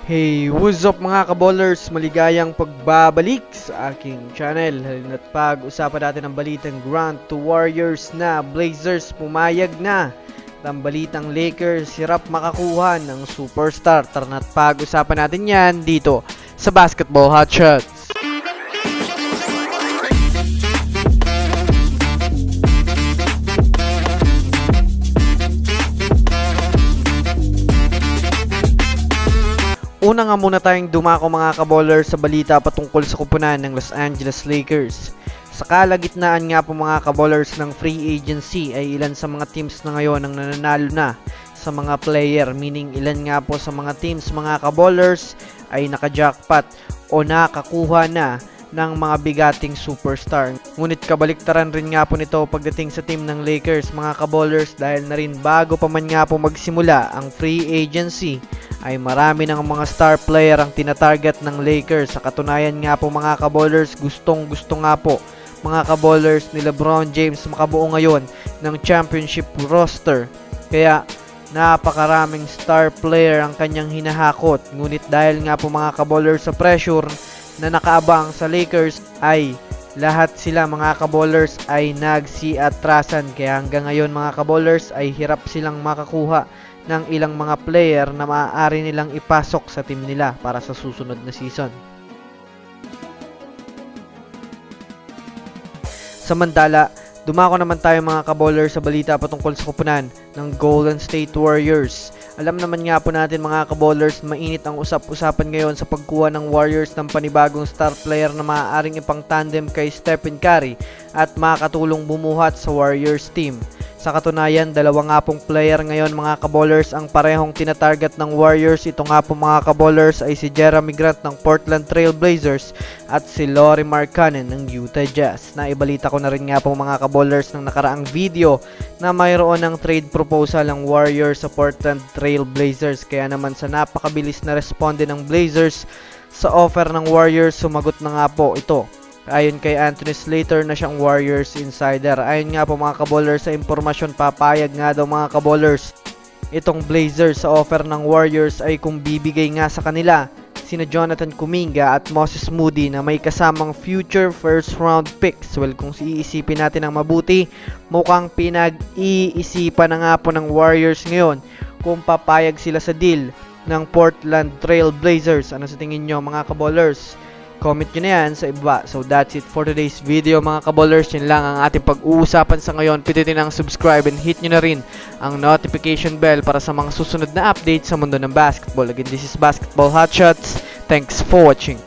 Hey, what's up mga kaballers? Maligayang pagbabalik sa aking channel. At pag-usapan natin ang balitang Grant to Warriors na Blazers pumayag na. At ang balitang Lakers hirap makakuha ng superstar. Tara na't pag-usapan natin yan dito sa Basketball Hotshots. Una nga muna tayong dumako mga kaballers sa balita patungkol sa kupunan ng Los Angeles Lakers. Sa kalagitnaan nga po mga kaballers ng free agency ay ilan sa mga teams na ngayon ang nananalo na sa mga player. Meaning ilan nga po sa mga teams mga kaballers ay naka-jackpot o nakakuha na ng mga bigating superstar. Ngunit kabaliktaran rin nga po nito pagdating sa team ng Lakers mga kaballers dahil na rin bago pa man nga po magsimula ang free agency ay marami ng mga star player ang tinatarget ng Lakers. Sa katunayan nga po mga kaballers, gustong gusto nga po mga kaballers ni LeBron James makabuo ngayon ng championship roster. Kaya napakaraming star player ang kanyang hinahakot. Ngunit dahil nga po mga kaballers sa pressure na nakaabang sa Lakers ay lahat sila mga kaballers ay nagsiatrasan. Kaya hanggang ngayon mga kaballers ay hirap silang makakuha ng ilang mga player na maaari nilang ipasok sa team nila para sa susunod na season. Samantala, dumako naman tayo mga kaballers sa balita patungkol sa kupunan ng Golden State Warriors. Alam naman nga po natin mga kaballers, mainit ang usap-usapan ngayon sa pagkuha ng Warriors ng panibagong star player na maaaring ipang tandem kay Stephen Curry at makakatulong bumuhat sa Warriors team. Sa katunayan, dalawa nga pong player ngayon mga kaballers ang parehong tinatarget ng Warriors. Ito nga po mga kaballers ay si Jerami Grant ng Portland Trail Blazers at si Lauri Markkanen ng Utah Jazz. Naibalita ko na rin nga po mga kaballers ng nakaraang video na mayroon ng trade proposal ng Warriors sa Portland Trail Blazers. Kaya naman sa napakabilis na responde ng Blazers sa offer ng Warriors, sumagot na nga po ito. Ayon kay Anthony Slater na siyang Warriors insider. Ayon nga po mga kaballers sa impormasyon, papayag nga daw mga kaballers itong Blazers sa offer ng Warriors ay kung bibigay nga sa kanila sina Jonathan Kuminga at Moses Moody na may kasamang future first round picks. Well, kung iisipin natin ang mabuti, mukhang pinag-iisipan na nga po ng Warriors ngayon kung papayag sila sa deal ng Portland Trail Blazers. Ano sa tingin nyo mga kaballers? Comment nyo na yan sa iba. So that's it for today's video mga kaballers. Yun lang ang ating pag-uusapan sa ngayon. Pindutin ang subscribe and hit nyo na rin ang notification bell para sa mga susunod na updates sa mundo ng basketball. Again, this is Basketball Hotshots. Thanks for watching.